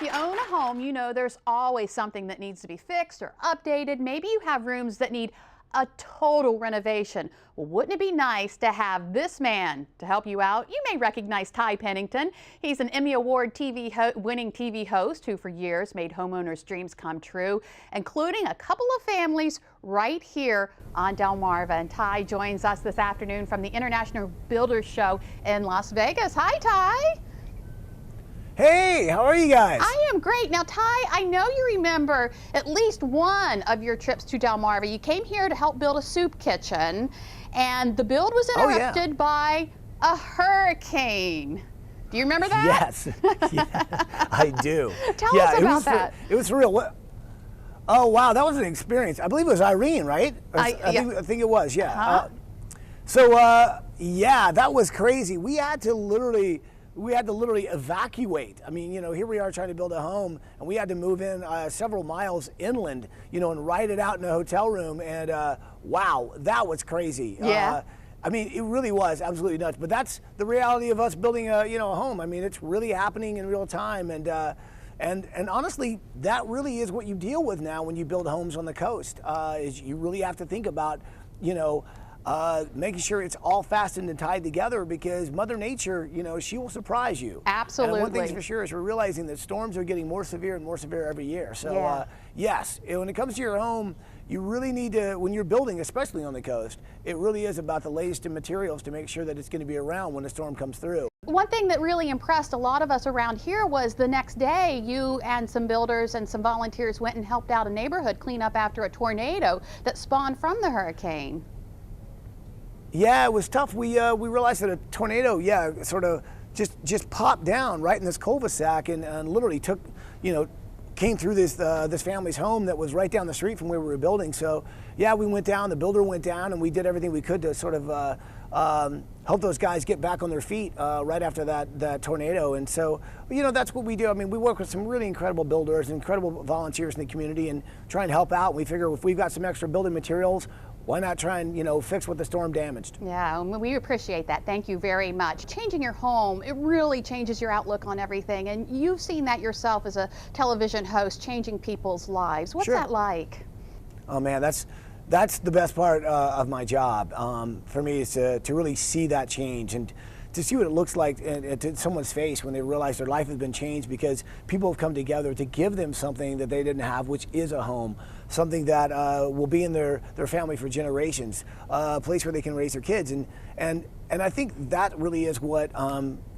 if you own a home, you know there's always something that needs to be fixed or updated. Maybe you have rooms that need a total renovation. Well, wouldn't it be nice to have this man to help you out? You may recognize Ty Pennington. He's an Emmy Award winning TV host who for years made homeowners' dreams come true, including a couple of families right here on Delmarva. And Ty joins us this afternoon from the International Builders Show in Las Vegas. Hi, Ty. Hey, how are you guys? I am great. Now, Ty, I know you remember at least one of your trips to Delmarva. You came here to help build a soup kitchen, and the build was interrupted by a hurricane. Do you remember that? Yes, yeah, I do. Tell us about that. It was real. Oh, wow, that was an experience. I believe it was Irene, right? I think it was, yeah. Yeah, that was crazy. We had to literally evacuate. I mean, you know, here we are trying to build a home, and we had to move in several miles inland, you know, and ride it out in a hotel room. And wow, that was crazy. Yeah. I mean, it really was absolutely nuts. But that's the reality of us building a home. I mean, it's really happening in real time. And honestly, that really is what you deal with now when you build homes on the coast. Is you really have to think about, you know, making sure it's all fastened and tied together, because Mother Nature, you know, she will surprise you. Absolutely. And one thing's for sure is we're realizing that storms are getting more severe and more severe every year. So yes, when it comes to your home, you really need to, when you're building, especially on the coast, it really is about the latest in materials to make sure that it's going to be around when the storm comes through. One thing that really impressed a lot of us around here was the next day you and some builders and some volunteers went and helped out a neighborhood clean up after a tornado that spawned from the hurricane. Yeah, it was tough. We realized that a tornado, sort of just popped down right in this cul-de-sac and literally took, you know, came through this family's home that was right down the street from where we were building. So yeah, we went down, the builder went down, and we did everything we could to sort of help those guys get back on their feet right after that tornado. And so, you know, that's what we do. I mean, we work with some really incredible builders, incredible volunteers in the community, and try and help out. We figure if we've got some extra building materials, why not try and, you know, fix what the storm damaged? Yeah, we appreciate that. Thank you very much. Changing your home, it really changes your outlook on everything. And you've seen that yourself as a television host, changing people's lives. What's that like? Oh man, that's the best part of my job. For me, is to really see that change and to see what it looks like to someone's face when they realize their life has been changed because people have come together to give them something that they didn't have, which is a home, something that will be in their family for generations, a place where they can raise their kids. And I think that really is what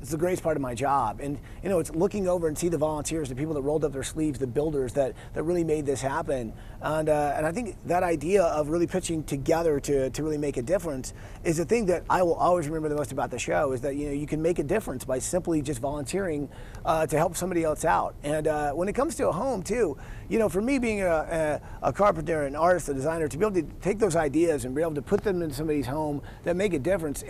is the greatest part of my job. And you know, it's looking over and see the volunteers, the people that rolled up their sleeves, the builders that really made this happen. And I think that idea of really pitching together to really make a difference is the thing that I will always remember the most about the show, is that, you know, you can make a difference by simply just volunteering to help somebody else out. And when it comes to a home too, you know, for me being a carpenter, an artist, a designer, to be able to take those ideas and be able to put them in somebody's home that make a difference,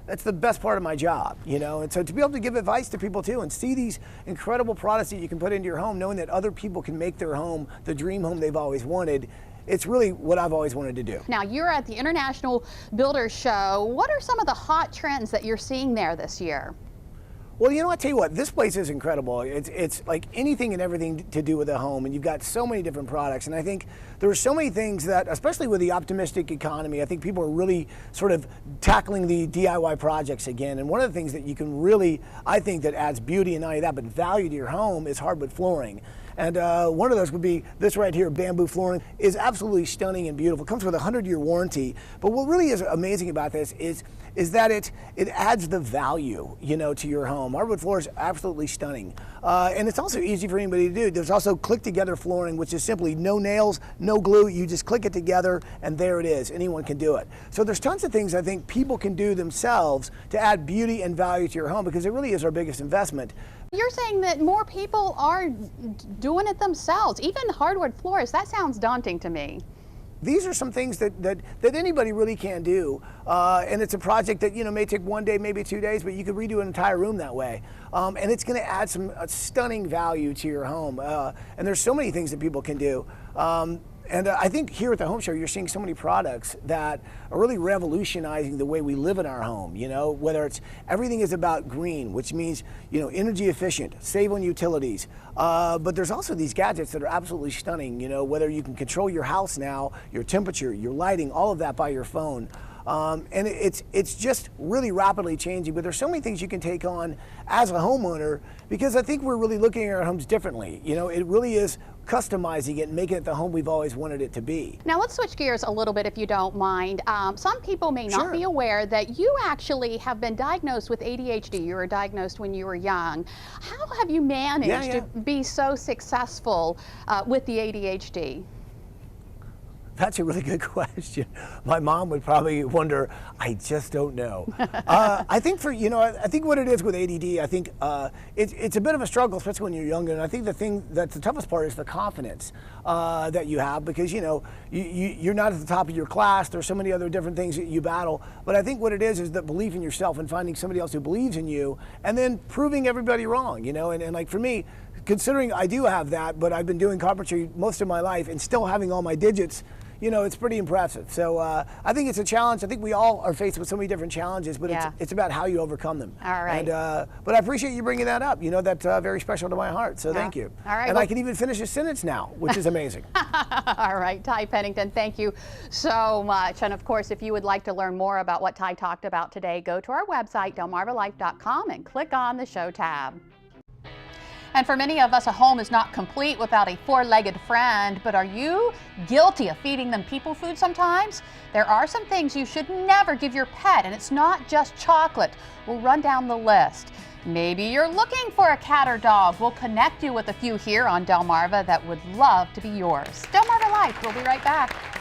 that's the best part of my job, you know. And so to be able to give advice to people too and see these incredible products that you can put into your home, knowing that other people can make their home the dream home they've always wanted, it's really what I've always wanted to do. Now, you're at the International Builders Show. What are some of the hot trends that you're seeing there this year? Well, you know, I tell you what, this place is incredible. It's like anything and everything to do with a home, and you've got so many different products. And I think there are so many things that, especially with the optimistic economy, I think people are really sort of tackling the DIY projects again. And one of the things that you can really, I think, that adds beauty and not only that, but value to your home is hardwood flooring. And one of those would be this right here, bamboo flooring. Is absolutely stunning and beautiful. It comes with a 100-year warranty. But what really is amazing about this is that it adds the value, you know, to your home. Hardwood floor is absolutely stunning. And it's also easy for anybody to do. There's also click-together flooring, which is simply no nails, no glue. You just click it together, and there it is. Anyone can do it. So there's tons of things I think people can do themselves to add beauty and value to your home, because it really is our biggest investment. You're saying that more people are doing it themselves, even hardwood floors. That sounds daunting to me. These are some things that anybody really can do, and it's a project that, you know, may take 1 day, maybe 2 days, but you could redo an entire room that way, and it's going to add some stunning value to your home. And there's so many things that people can do. And I think here at the home show, you're seeing so many products that are really revolutionizing the way we live in our home. You know, whether it's everything is about green, which means, you know, energy efficient, save on utilities. But there's also these gadgets that are absolutely stunning. You know, whether you can control your house now, your temperature, your lighting, all of that by your phone. And it's just really rapidly changing, but there's so many things you can take on as a homeowner, because I think we're really looking at our homes differently. You know, it really is customizing it and making it the home we've always wanted it to be. Now let's switch gears a little bit if you don't mind. Some people may not be aware that you actually have been diagnosed with ADHD. You were diagnosed when you were young. How have you managed to be so successful with the ADHD? That's a really good question. My mom would probably wonder, I just don't know. I think I think what it is with ADD, I think it's a bit of a struggle, especially when you're younger. And I think the thing that's the toughest part is the confidence that you have, because, you know, you're not at the top of your class. There's so many other different things that you battle. But I think what it is that belief in yourself and finding somebody else who believes in you and then proving everybody wrong, you know, and like for me, considering I do have that, but I've been doing carpentry most of my life and still having all my digits, you know, it's pretty impressive. So I think it's a challenge. I think we all are faced with so many different challenges, but it's about how you overcome them. All right. And, but I appreciate you bringing that up. You know, that's very special to my heart, so thank you. All right. And I can even finish a sentence now, which is amazing. All right, Ty Pennington, thank you so much. And of course, if you would like to learn more about what Ty talked about today, go to our website, delmarvalife.com, and click on the show tab. And for many of us, a home is not complete without a four-legged friend, but are you guilty of feeding them people food sometimes? There are some things you should never give your pet, and it's not just chocolate. We'll run down the list. Maybe you're looking for a cat or dog. We'll connect you with a few here on Delmarva that would love to be yours. Delmarva Life, we'll be right back.